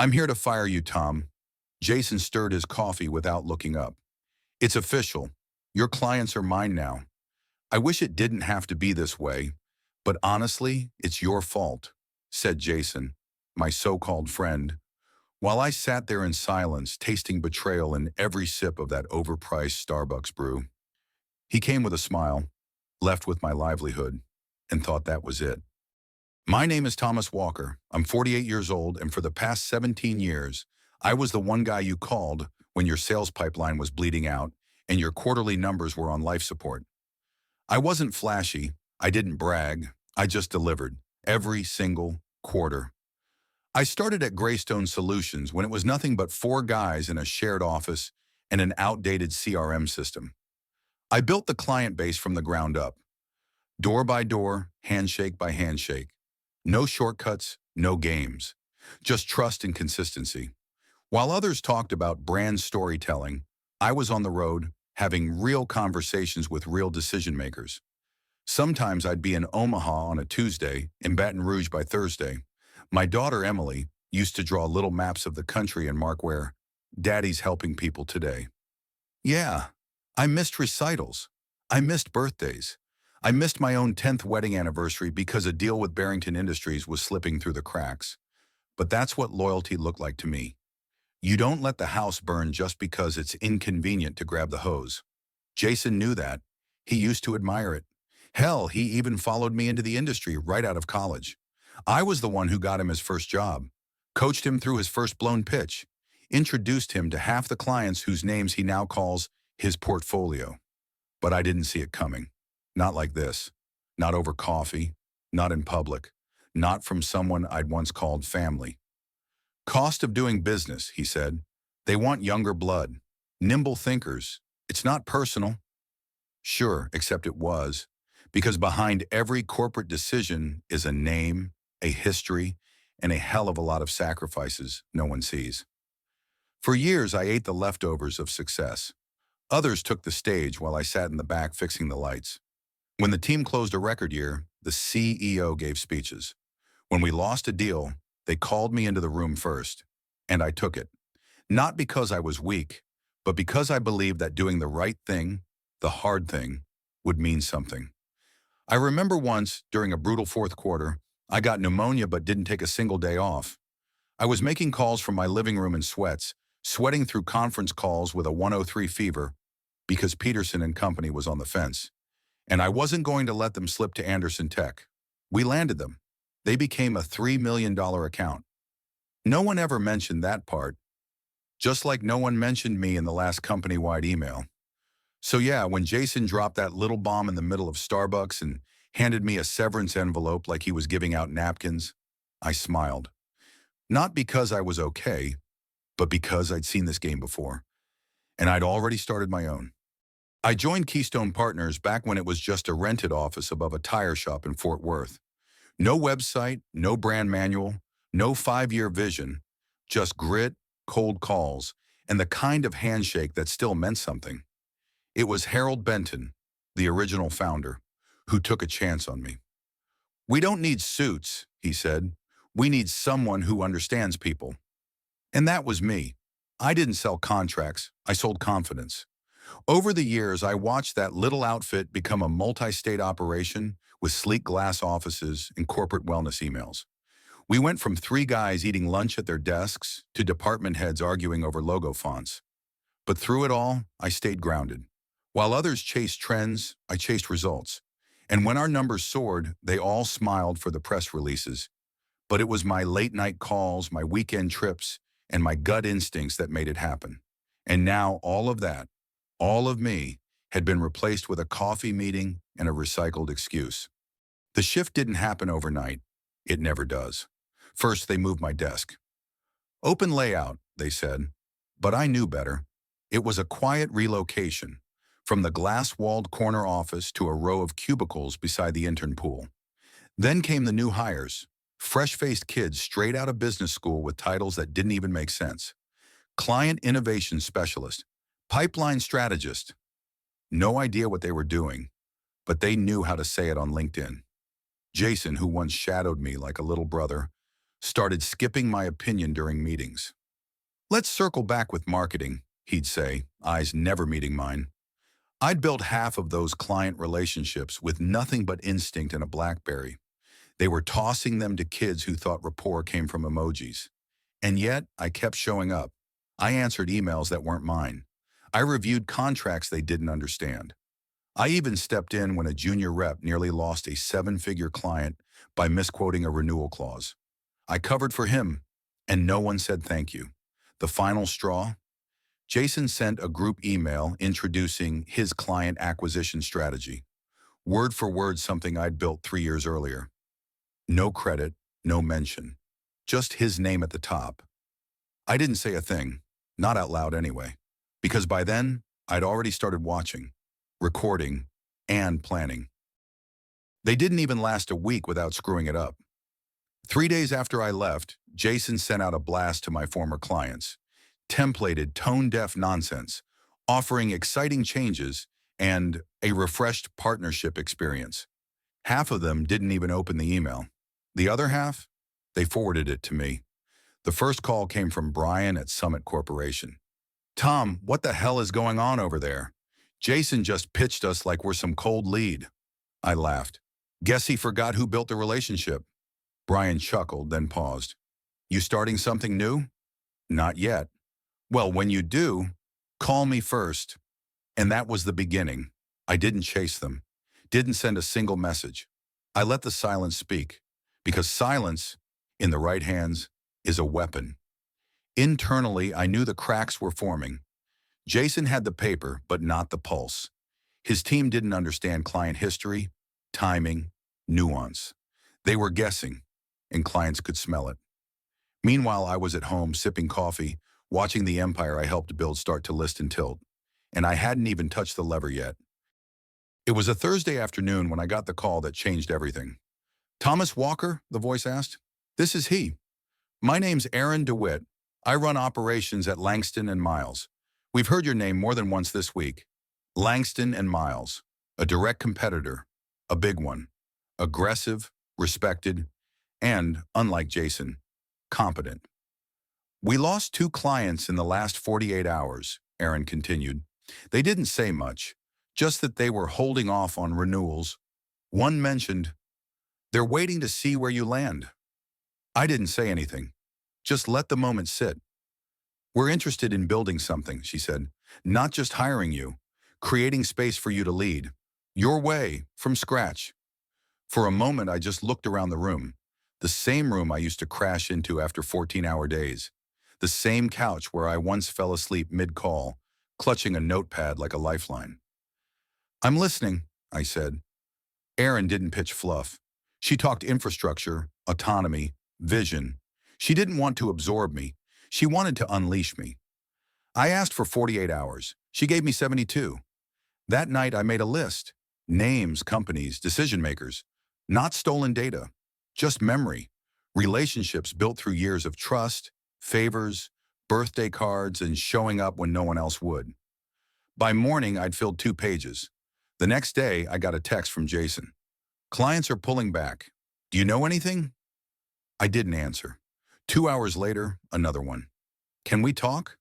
I'm here to fire you, Tom. Jason stirred his coffee without looking up. It's official. Your clients are mine now. I wish it didn't have to be this way, but honestly, it's your fault, said Jason, my so-called friend, while I sat there in silence, tasting betrayal in every sip of that overpriced Starbucks brew. He came with a smile, left with my livelihood, and thought that was it. My name is Thomas Walker. I'm 48 years old, and for the past 17 years, I was the one guy you called when your sales pipeline was bleeding out and your quarterly numbers were on life support. I wasn't flashy. I didn't brag. I just delivered every single quarter. I started at Greystone Solutions when it was nothing but four guys in a shared office and an outdated CRM system. I built the client base from the ground up, door by door, handshake by handshake. No shortcuts, no games, just trust and consistency. While others talked about brand storytelling, I was on the road having real conversations with real decision makers. Sometimes I'd be in Omaha on a Tuesday, in Baton Rouge by Thursday. My daughter Emily used to draw little maps of the country and mark where Daddy's helping people today. Yeah, I missed recitals. I missed birthdays. I missed my own 10th wedding anniversary because a deal with Barrington Industries was slipping through the cracks. But that's what loyalty looked like to me. You don't let the house burn just because it's inconvenient to grab the hose. Jason knew that. He used to admire it. Hell, he even followed me into the industry right out of college. I was the one who got him his first job, coached him through his first blown pitch, introduced him to half the clients whose names he now calls his portfolio. But I didn't see it coming. Not like this. Not over coffee. Not in public. Not from someone I'd once called family. Cost of doing business, he said. They want younger blood. Nimble thinkers. It's not personal. Sure, except it was. Because behind every corporate decision is a name, a history, and a hell of a lot of sacrifices no one sees. For years, I ate the leftovers of success. Others took the stage while I sat in the back fixing the lights. When the team closed a record year, the CEO gave speeches. When we lost a deal, they called me into the room first, and I took it. Not because I was weak, but because I believed that doing the right thing, the hard thing, would mean something. I remember once, during a brutal fourth quarter, I got pneumonia but didn't take a single day off. I was making calls from my living room in sweats, sweating through conference calls with a 103 fever because Peterson and Company was on the fence. And I wasn't going to let them slip to Anderson Tech. We landed them. They became a $3 million account. No one ever mentioned that part, just like no one mentioned me in the last company-wide email. So yeah, when Jason dropped that little bomb in the middle of Starbucks and handed me a severance envelope like he was giving out napkins, I smiled. Not because I was okay, but because I'd seen this game before, and I'd already started my own. I joined Keystone Partners back when it was just a rented office above a tire shop in Fort Worth. No website, no brand manual, no 5-year vision, just grit, cold calls, and the kind of handshake that still meant something. It was Harold Benton, the original founder, who took a chance on me. We don't need suits, he said. We need someone who understands people. And that was me. I didn't sell contracts, I sold confidence. Over the years, I watched that little outfit become a multi-state operation with sleek glass offices and corporate wellness emails. We went from 3 guys eating lunch at their desks to department heads arguing over logo fonts. But through it all, I stayed grounded. While others chased trends, I chased results. And when our numbers soared, they all smiled for the press releases. But it was my late-night calls, my weekend trips, and my gut instincts that made it happen. And now all of that, all of me, had been replaced with a coffee meeting and a recycled excuse. The shift didn't happen overnight. It never does. First, they moved my desk. Open layout, they said. But I knew better. It was a quiet relocation, from the glass-walled corner office to a row of cubicles beside the intern pool. Then came the new hires, fresh-faced kids straight out of business school with titles that didn't even make sense. Client Innovation Specialist, Pipeline Strategist. No idea what they were doing, but they knew how to say it on LinkedIn. Jason, who once shadowed me like a little brother, Started skipping my opinion during meetings. Let's circle back with marketing, he'd say, eyes never meeting mine. I'd built half of those client relationships with nothing but instinct and a BlackBerry. They were tossing them to kids who thought rapport came from emojis. And yet, I kept showing up. I answered emails that weren't mine. I reviewed contracts they didn't understand. I even stepped in when a junior rep nearly lost a seven-figure client by misquoting a renewal clause. I covered for him, and no one said thank you. The final straw? Jason sent a group email introducing his client acquisition strategy. Word for word something I'd built 3 years earlier. No credit, no mention. Just his name at the top. I didn't say a thing, not out loud anyway, because by then, I'd already started watching, recording, and planning. They didn't even last a week without screwing it up. 3 days after I left, Jason sent out a blast to my former clients. Templated, tone-deaf nonsense, offering exciting changes and a refreshed partnership experience. Half of them didn't even open the email. The other half, they forwarded it to me. The first call came from Brian at Summit Corporation. Tom, what the hell is going on over there? Jason just pitched us like we're some cold lead. I laughed. Guess he forgot who built the relationship. Brian chuckled, then paused. You starting something new? Not yet. Well, when you do, call me first. And that was the beginning. I didn't chase them. Didn't send a single message. I let the silence speak. Because silence, in the right hands, is a weapon. Internally, I knew the cracks were forming. Jason had the paper, but not the pulse. His team didn't understand client history, timing, nuance. They were guessing, and clients could smell it. Meanwhile, I was at home sipping coffee, watching the empire I helped build start to list and tilt. And I hadn't even touched the lever yet. It was a Thursday afternoon when I got the call that changed everything. Thomas Walker, the voice asked. This is he. My name's Aaron DeWitt. I run operations at Langston and Miles. We've heard your name more than once this week. Langston and Miles, a direct competitor, a big one, aggressive, respected, and, unlike Jason, competent. We lost 2 clients in the last 48 hours, Aaron continued. They didn't say much, just that they were holding off on renewals. One mentioned, they're waiting to see where you land. I didn't say anything. Just let the moment sit. We're interested in building something, she said, not just hiring you, creating space for you to lead. Your way, from scratch. For a moment, I just looked around the room. The same room I used to crash into after 14-hour days. The same couch where I once fell asleep mid-call, clutching a notepad like a lifeline. I'm listening, I said. Aaron didn't pitch fluff. She talked infrastructure, autonomy, vision. She didn't want to absorb me. She wanted to unleash me. I asked for 48 hours. She gave me 72. That night, I made a list. Names, companies, decision makers. Not stolen data. Just memory. Relationships built through years of trust, favors, birthday cards, and showing up when no one else would. By morning, I'd filled 2 pages. The next day, I got a text from Jason. Clients are pulling back. Do you know anything? I didn't answer. 2 hours later, another one. Can we talk?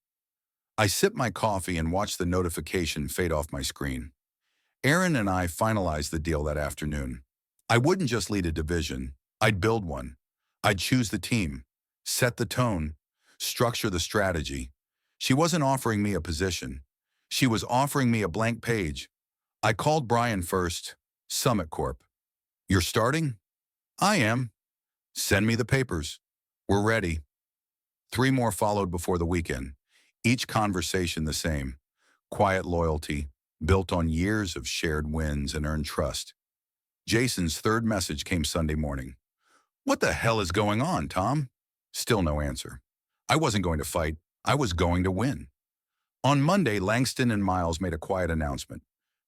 I sipped my coffee and watched the notification fade off my screen. Aaron and I finalized the deal that afternoon. I wouldn't just lead a division. I'd build one. I'd choose the team, set the tone, structure the strategy. She wasn't offering me a position. She was offering me a blank page. I called Brian first, Summit Corp. You're starting? I am. Send me the papers. We're ready. 3 more followed before the weekend. Each conversation the same. Quiet loyalty, built on years of shared wins and earned trust. Jason's 3rd message came Sunday morning. What the hell is going on, Tom? Still no answer. I wasn't going to fight. I was going to win. On Monday, Langston and Miles made a quiet announcement.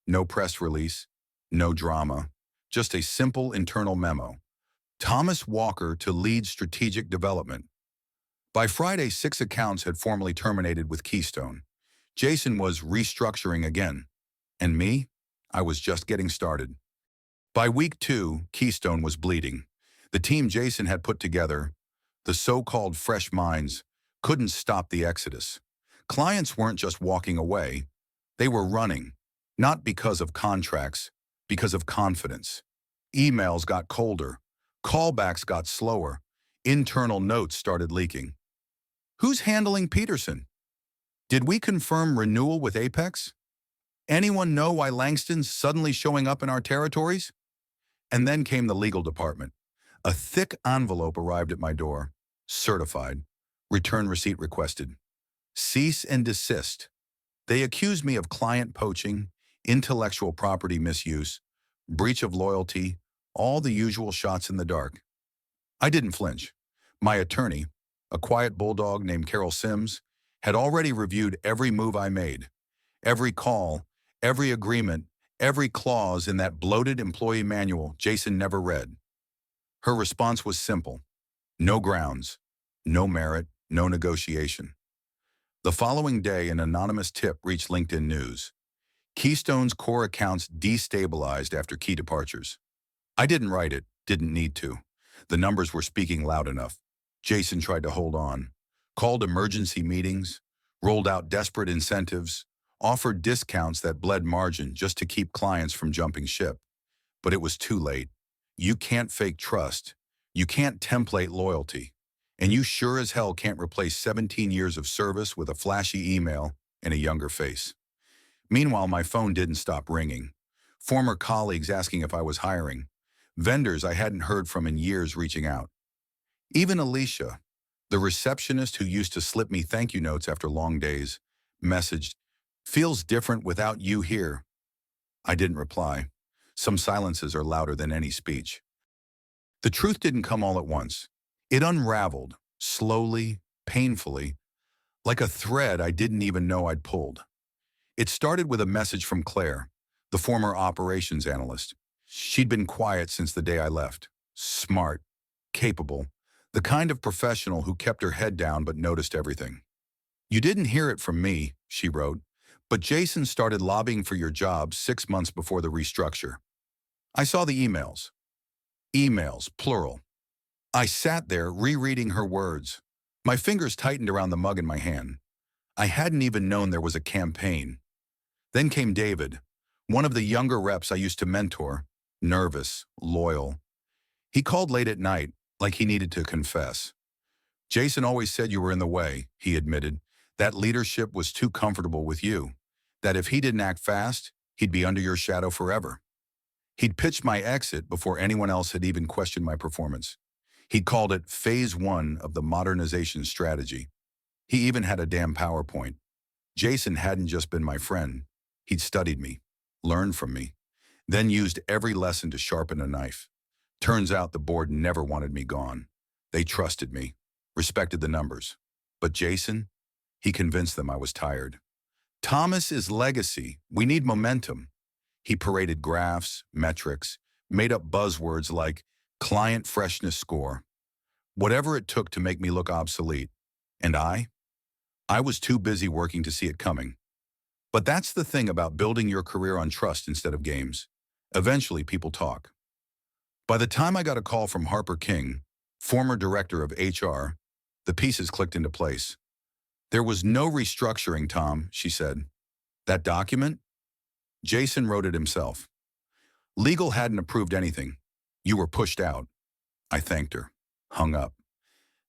No press release, no drama, just a simple internal memo. Thomas Walker to lead strategic development. By Friday, 6 accounts had formally terminated with Keystone. Jason was restructuring again. And me? I was just getting started. By week 2, Keystone was bleeding. The team Jason had put together, The so-called fresh minds couldn't stop the exodus. Clients weren't just walking away. They were running, not because of contracts, because of confidence. Emails got colder. Callbacks got slower. Internal notes started leaking. Who's handling Peterson? Did we confirm renewal with Apex? Anyone know why Langston's suddenly showing up in our territories? And then came the legal department. A thick envelope arrived at my door. Certified. Return receipt requested. Cease and desist. They accused me of client poaching, intellectual property misuse, breach of loyalty, all the usual shots in the dark. I didn't flinch. My attorney, a quiet bulldog named Carol Sims, had already reviewed every move I made, every call, every agreement, every clause in that bloated employee manual Jason never read. Her response was simple. No grounds, no merit, no negotiation. The following day, an anonymous tip reached LinkedIn News. Keystone's core accounts destabilized after key departures. I didn't write it, didn't need to. The numbers were speaking loud enough. Jason tried to hold on, called emergency meetings, rolled out desperate incentives, offered discounts that bled margin just to keep clients from jumping ship. But it was too late. You can't fake trust. You can't template loyalty. And you sure as hell can't replace 17 years of service with a flashy email and a younger face. Meanwhile, my phone didn't stop ringing. Former colleagues asking if I was hiring. Vendors I hadn't heard from in years reaching out. Even Alicia, the receptionist who used to slip me thank you notes after long days, messaged, "Feels different without you here." I didn't reply. Some silences are louder than any speech. The truth didn't come all at once. It unraveled, slowly, painfully, like a thread I didn't even know I'd pulled. It started with a message from Claire, the former operations analyst. She'd been quiet since the day I left. Smart, capable, the kind of professional who kept her head down but noticed everything. "You didn't hear it from me," she wrote, "but Jason started lobbying for your job 6 months before the restructure." I saw the emails. Emails, plural. I sat there rereading her words. My fingers tightened around the mug in my hand. I hadn't even known there was a campaign. Then came David, one of the younger reps I used to mentor, nervous, loyal. He called late at night, like he needed to confess. "Jason always said you were in the way," he admitted. "That leadership was too comfortable with you. That if he didn't act fast, he'd be under your shadow forever." He'd pitched my exit before anyone else had even questioned my performance. He'd called it phase 1 of the modernization strategy. He even had a damn PowerPoint. Jason hadn't just been my friend. He'd studied me, learned from me, then used every lesson to sharpen a knife. Turns out the board never wanted me gone. They trusted me, respected the numbers. But Jason, he convinced them I was tired. "Thomas is legacy. We need momentum." He paraded graphs, metrics, made up buzzwords like client freshness score. Whatever it took to make me look obsolete. And I was too busy working to see it coming. But that's the thing about building your career on trust instead of games. Eventually, people talk. By the time I got a call from Harper King, former director of HR, the pieces clicked into place. "There was no restructuring, Tom," she said. "That document? Jason wrote it himself. Legal hadn't approved anything. You were pushed out." I thanked her, hung up,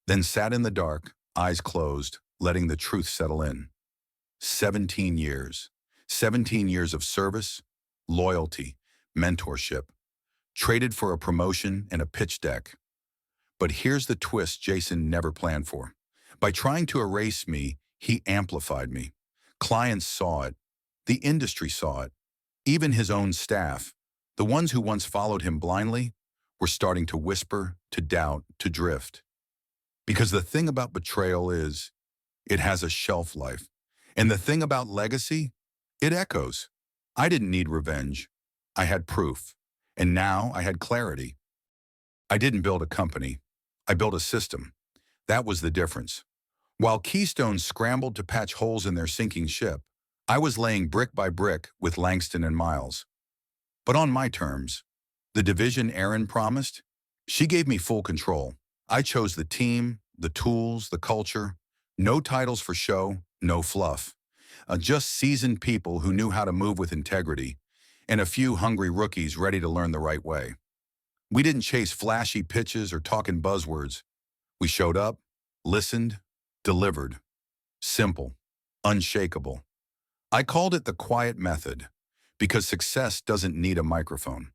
then sat in the dark, eyes closed, letting the truth settle in. 17 years. 17 years of service, loyalty, mentorship, traded for a promotion and a pitch deck. But here's the twist Jason never planned for. By trying to erase me, he amplified me. Clients saw it. The industry saw it. Even his own staff, the ones who once followed him blindly, were starting to whisper, to doubt, to drift. Because the thing about betrayal is, it has a shelf life. And the thing about legacy, it echoes. I didn't need revenge. I had proof. And now I had clarity. I didn't build a company. I built a system. That was the difference. While Keystone scrambled to patch holes in their sinking ship, I was laying brick by brick with Langston and Miles. But on my terms. The division Erin promised, she gave me full control. I chose the team, the tools, the culture. No titles for show, no fluff. Just seasoned people who knew how to move with integrity, and a few hungry rookies ready to learn the right way. We didn't chase flashy pitches or talk in buzzwords. We showed up, listened, delivered. Simple, unshakable. I called it the quiet method because success doesn't need a microphone.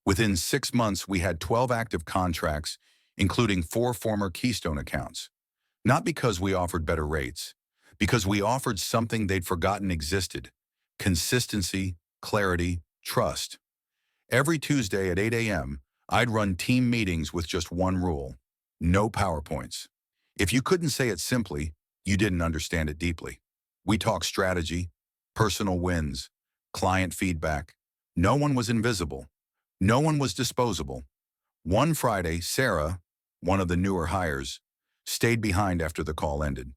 Within 6 months, we had 12 active contracts, including 4 former Keystone accounts. Not because we offered better rates, because we offered something they'd forgotten existed: consistency, clarity, trust. Every Tuesday at 8 a.m., I'd run team meetings with just one rule: no PowerPoints. If you couldn't say it simply, you didn't understand it deeply. We talked strategy, personal wins, client feedback. No one was invisible. No one was disposable. One Friday, Sarah, one of the newer hires, stayed behind after the call ended.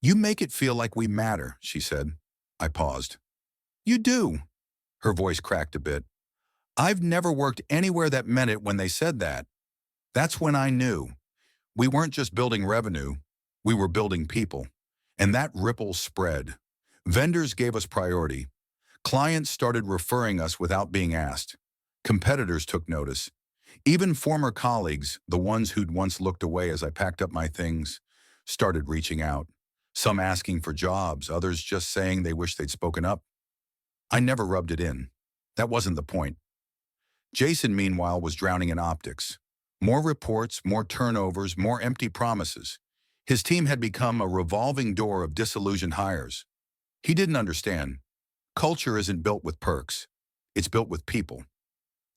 "You make it feel like we matter," she said. I paused. "You do." Her voice cracked a bit. "I've never worked anywhere that meant it when they said that." That's when I knew. We weren't just building revenue, we were building people. And that ripple spread. Vendors gave us priority. Clients started referring us without being asked. Competitors took notice. Even former colleagues, the ones who'd once looked away as I packed up my things, started reaching out. Some asking for jobs, others just saying they wish they'd spoken up. I never rubbed it in. That wasn't the point. Jason, meanwhile, was drowning in optics. More reports, more turnovers, more empty promises. His team had become a revolving door of disillusioned hires. He didn't understand. Culture isn't built with perks. It's built with people.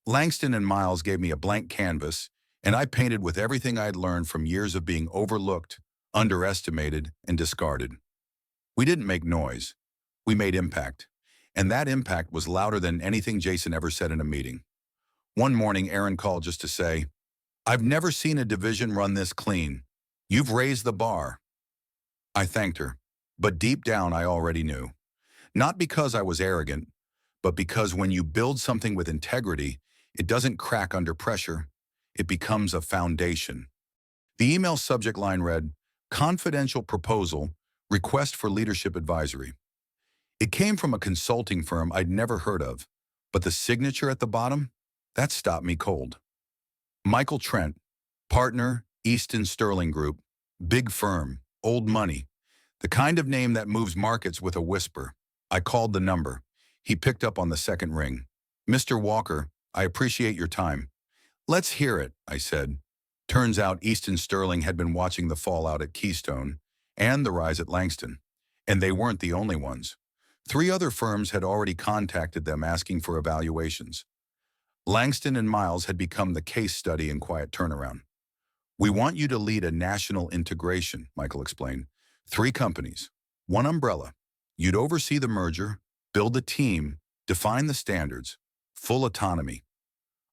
Langston and Miles gave me a blank canvas, and I painted with everything I'd learned from years of being overlooked, underestimated, and discarded. We didn't make noise. We made impact. And that impact was louder than anything Jason ever said in a meeting. One morning, Erin called just to say, "I've never seen a division run this clean. You've raised the bar." I thanked her, but deep down I already knew. Not because I was arrogant, but because when you build something with integrity, it doesn't crack under pressure. It becomes a foundation. The email subject line read, "Confidential proposal, request for leadership advisory." It came from a consulting firm I'd never heard of, but the signature at the bottom, that stopped me cold. Michael Trent, partner, Easton Sterling Group, big firm, old money, the kind of name that moves markets with a whisper. I called the number. He picked up on the second ring. "Mr. Walker, I appreciate your time." "Let's hear it," I said. Turns out Easton Sterling had been watching the fallout at Keystone and the rise at Langston, and they weren't the only ones. 3 other firms had already contacted them asking for evaluations. Langston and Miles had become the case study in quiet turnaround. "We want you to lead a national integration," Michael explained. 3 companies, 1 umbrella. You'd oversee the merger, build the team, define the standards, full autonomy.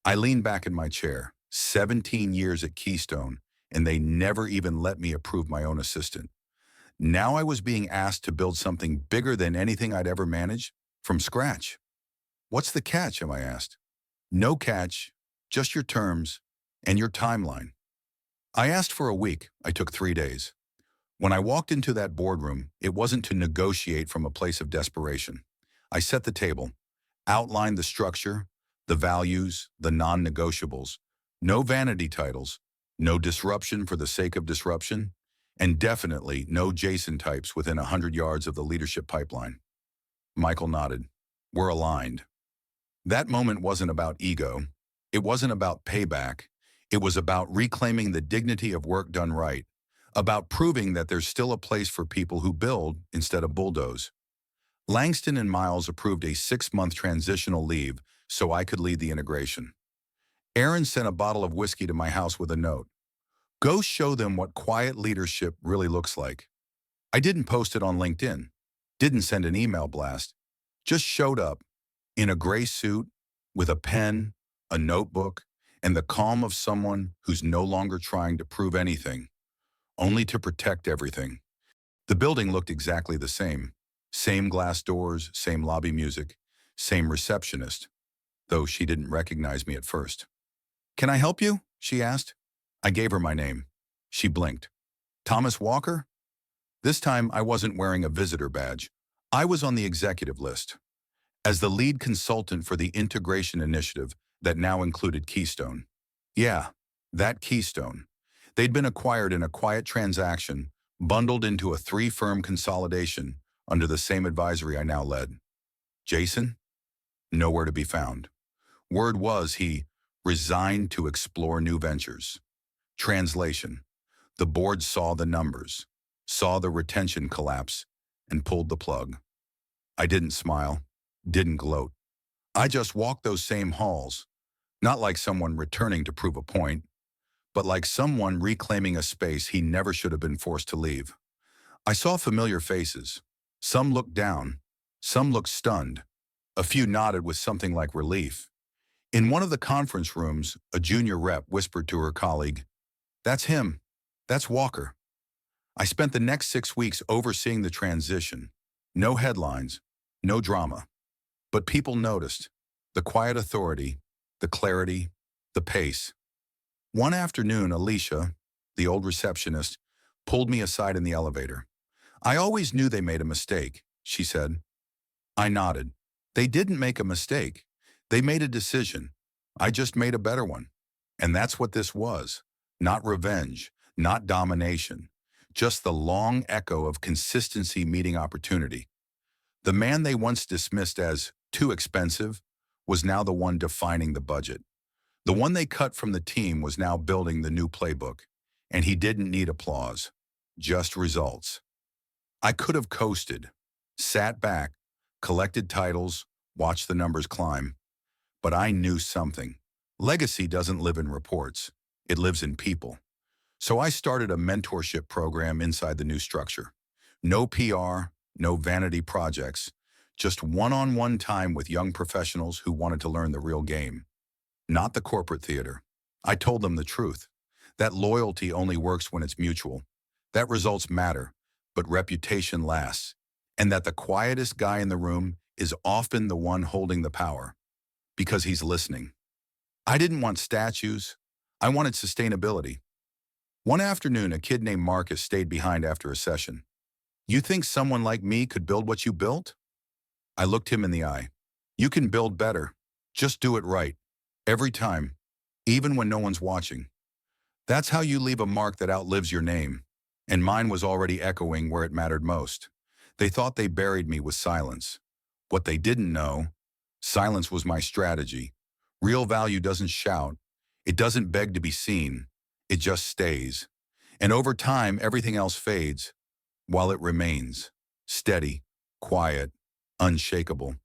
I leaned back in my chair. 17 years at Keystone, and they never even let me approve my own assistant. Now I was being asked to build something bigger than anything I'd ever managed, from scratch. "What's the catch?" I asked. "No catch, just your terms and your timeline." I asked for a week. I took 3 days. When I walked into that boardroom, it wasn't to negotiate from a place of desperation. I set the table, outlined the structure, the values, the non-negotiables. No vanity titles, no disruption for the sake of disruption, and definitely no Jason types within 100 yards of the leadership pipeline. Michael nodded. "We're aligned." That moment wasn't about ego. It wasn't about payback. It was about reclaiming the dignity of work done right, about proving that there's still a place for people who build instead of bulldoze. Langston and Miles approved a 6-month transitional leave so I could lead the integration. Erin sent a bottle of whiskey to my house with a note. "Go show them what quiet leadership really looks like." I didn't post it on LinkedIn, didn't send an email blast, just showed up in a gray suit with a pen, a notebook, and the calm of someone who's no longer trying to prove anything, only to protect everything. The building looked exactly the same. Same glass doors, same lobby music, same receptionist, though she didn't recognize me at first. "Can I help you?" she asked. I gave her my name. She blinked. Thomas Walker? This time I wasn't wearing a visitor badge. I was on the executive list. As the lead consultant for the integration initiative that now included Keystone. Yeah, that Keystone. They'd been acquired in a quiet transaction, bundled into a three-firm consolidation under the same advisory I now led. Jason? Nowhere to be found. Word was he resigned to explore new ventures. Translation. The board saw the numbers, saw the retention collapse, and pulled the plug. I didn't smile, didn't gloat. I just walked those same halls, not like someone returning to prove a point, but like someone reclaiming a space he never should have been forced to leave. I saw familiar faces. Some looked down, some looked stunned. A few nodded with something like relief. In one of the conference rooms, a junior rep whispered to her colleague, "That's him. That's Walker." I spent the next 6 weeks overseeing the transition. No headlines, no drama. But people noticed. The quiet authority, the clarity, the pace. One afternoon, Alicia, the old receptionist, pulled me aside in the elevator. "I always knew they made a mistake," she said. I nodded. They didn't make a mistake. They made a decision. I just made a better one. And that's what this was. Not revenge, not domination. Just the long echo of consistency meeting opportunity. The man they once dismissed as too expensive was now the one defining the budget. The one they cut from the team was now building the new playbook. And he didn't need applause, just results. I could have coasted, sat back, collected titles, watched the numbers climb. But I knew something. Legacy doesn't live in reports. It lives in people. So I started a mentorship program inside the new structure. No PR, no vanity projects, just one-on-one time with young professionals who wanted to learn the real game. Not the corporate theater. I told them the truth. That loyalty only works when it's mutual. That results matter, but reputation lasts. And that the quietest guy in the room is often the one holding the power. Because he's listening. I didn't want statues. I wanted sustainability. One afternoon, a kid named Marcus stayed behind after a session. "You think someone like me could build what you built?" I looked him in the eye. "You can build better. Just do it right. Every time. Even when no one's watching. That's how you leave a mark that outlives your name." And mine was already echoing where it mattered most. They thought they buried me with silence. What they didn't know, silence was my strategy. Real value doesn't shout. It doesn't beg to be seen. It just stays. And over time, everything else fades, while it remains. Steady, quiet, unshakable.